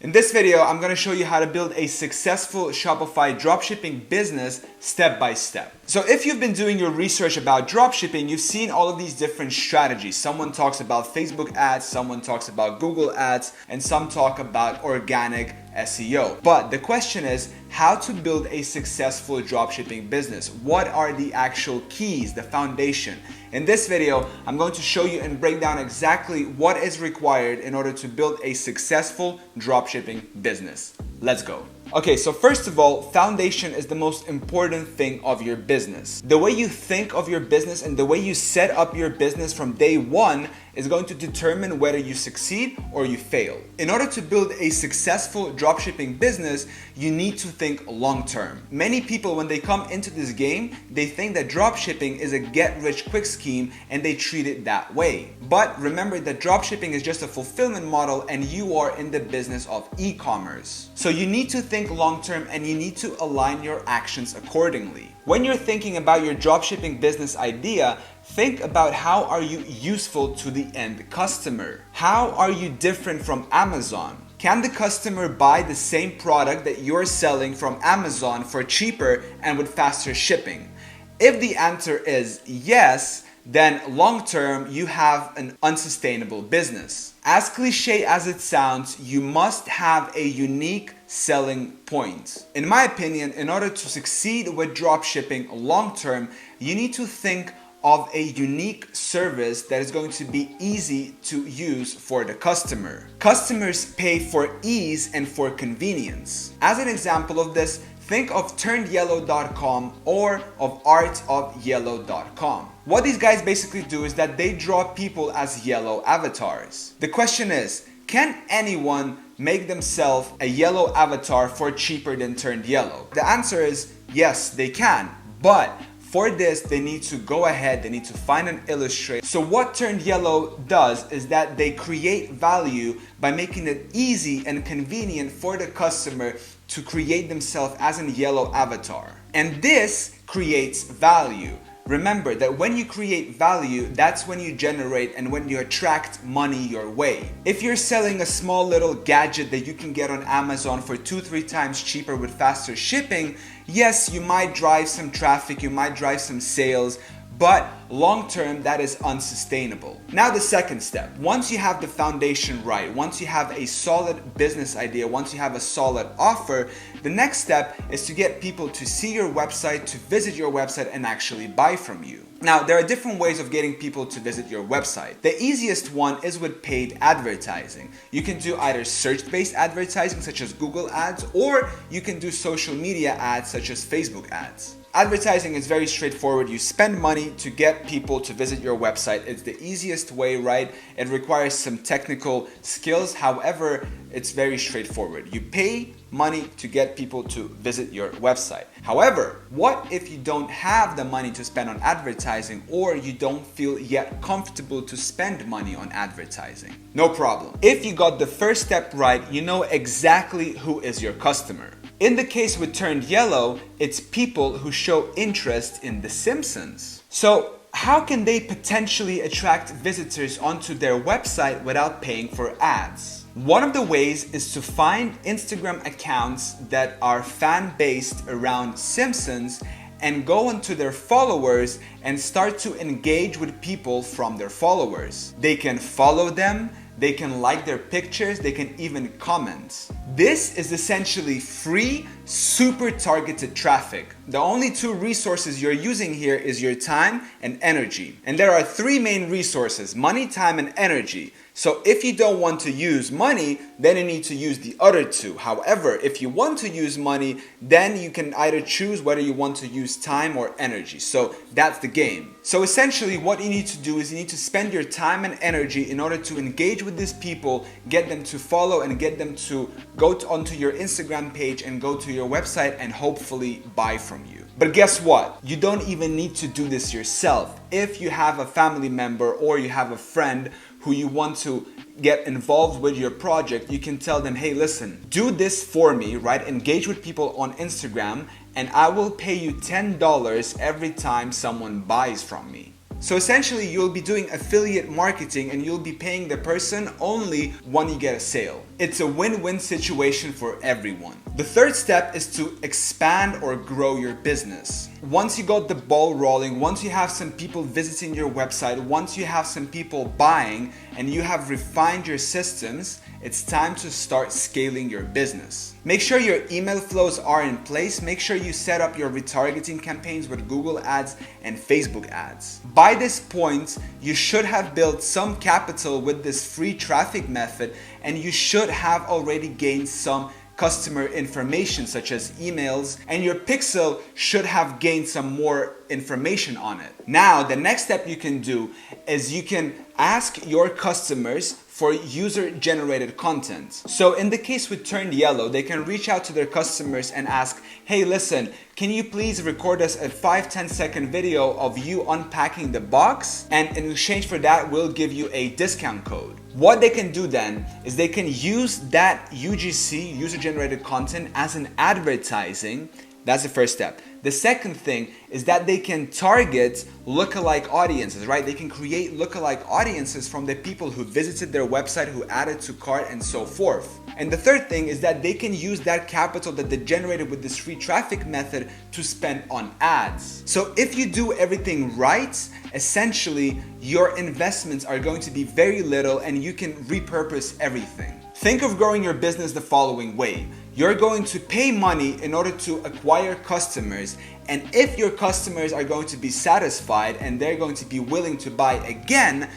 In this video, I'm going to show you how to build a successful Shopify dropshipping business step by step. So if you've been doing your research about dropshipping, you've seen all of these different strategies. Someone talks about Facebook ads, someone talks about Google ads, and some talk about organic SEO. But the question is how to build a successful dropshipping business. What are the actual keys, the foundation? In this video, I'm going to show you and break down exactly what is required in order to build a successful dropshipping business. Let's go. Okay, so first of all, foundation is the most important thing of your business. The way you think of your business and the way you set up your business from day one is going to determine whether you succeed or you fail. In order to build a successful dropshipping business, you need to think long term. Many people, when they come into this game, they think that dropshipping is a get-rich-quick scheme and they treat it that way. But remember that dropshipping is just a fulfillment model and you are in the business of e-commerce. So you need to think long term and you need to align your actions accordingly. When you're thinking about your dropshipping business idea, think about how are you useful to the end customer? How are you different from Amazon? Can the customer buy the same product that you're selling from Amazon for cheaper and with faster shipping? If the answer is yes, then long term you have an unsustainable business. As cliche as it sounds, you must have a unique selling point. In my opinion, in order to succeed with dropshipping long term, you need to think of a unique service that is going to be easy to use for the customer. Customers pay for ease and for convenience. As an example of this, think of turnedyellow.com or of artofyellow.com. What these guys basically do is that they draw people as yellow avatars. The question is, can anyone make themselves a yellow avatar for cheaper than Turned Yellow? The answer is yes, they can, but for this, they need to go ahead, they need to find an illustrator. So what Turned Yellow does is that they create value by making it easy and convenient for the customer to create themselves as a yellow avatar. And this creates value. Remember that when you create value, that's when you generate and when you attract money your way. If you're selling a small little gadget that you can get on Amazon for 2-3 times cheaper with faster shipping, yes, you might drive some traffic, you might drive some sales, but long term, that is unsustainable. Now the second step, once you have the foundation right, once you have a solid business idea, once you have a solid offer, the next step is to get people to see your website, to visit your website and actually buy from you. Now, there are different ways of getting people to visit your website. The easiest one is with paid advertising. You can do either search-based advertising such as Google ads, or you can do social media ads such as Facebook ads. Advertising is very straightforward. You spend money to get people to visit your website. It's the easiest way, right? It requires some technical skills. However, it's very straightforward. You pay money to get people to visit your website. However, what if you don't have the money to spend on advertising or you don't feel yet comfortable to spend money on advertising? No problem. If you got the first step right, you know exactly who is your customer. In the case with Turned Yellow, it's people who show interest in The Simpsons. So how can they potentially attract visitors onto their website without paying for ads? One of the ways is to find Instagram accounts that are fan-based around Simpsons and go onto their followers and start to engage with people from their followers. They can follow them, they can like their pictures, they can even comment. This is essentially free, super targeted traffic. The only two resources you're using here is your time and energy. And there are three main resources: money, time, and energy. So if you don't want to use money, then you need to use the other two. However, if you want to use money, then you can either choose whether you want to use time or energy. So that's the game. So essentially what you need to do is you need to spend your time and energy in order to engage with these people, get them to follow and get them to go onto your Instagram page and go to your website and hopefully buy from you. But guess what? You don't even need to do this yourself. If you have a family member or you have a friend who you want to get involved with your project, you can tell them, hey, listen, do this for me, right? Engage with people on Instagram and I will pay you $10 every time someone buys from me. So essentially, you'll be doing affiliate marketing and you'll be paying the person only when you get a sale. It's a win-win situation for everyone. The third step is to expand or grow your business. Once you got the ball rolling, once you have some people visiting your website, once you have some people buying, and you have refined your systems, it's time to start scaling your business. Make sure your email flows are in place. Make sure you set up your retargeting campaigns with Google Ads and Facebook ads. By this point, you should have built some capital with this free traffic method, and you should have already gained some customer information such as emails, and your pixel should have gained some more information on it. Now, the next step you can do is you can ask your customers for user-generated content. So in the case with Turned Yellow, they can reach out to their customers and ask, hey, listen, can you please record us a 5-10 second video of you unpacking the box? And in exchange for that, we'll give you a discount code. What they can do then is they can use that UGC, user-generated content, as an advertising. That's the first step. The second thing is that they can target lookalike audiences, right? They can create lookalike audiences from the people who visited their website, who added to cart, and so forth. And the third thing is that they can use that capital that they generated with this free traffic method to spend on ads. So if you do everything right, essentially your investments are going to be very little and you can repurpose everything. Think of growing your business the following way. You're going to pay money in order to acquire customers, and if your customers are going to be satisfied and they're going to be willing to buy again,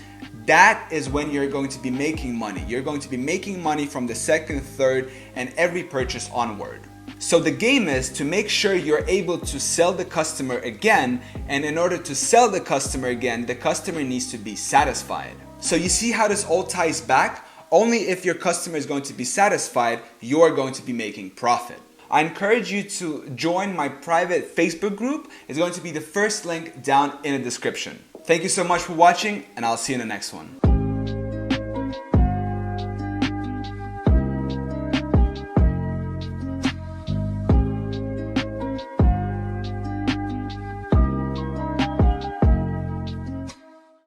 that is when you're going to be making money. You're going to be making money from the second, third, and every purchase onward. So the game is to make sure you're able to sell the customer again, and in order to sell the customer again, the customer needs to be satisfied. So you see how this all ties back? Only if your customer is going to be satisfied, you're going to be making profit. I encourage you to join my private Facebook group. It's going to be the first link down in the description. Thank you so much for watching, and I'll see you in the next one.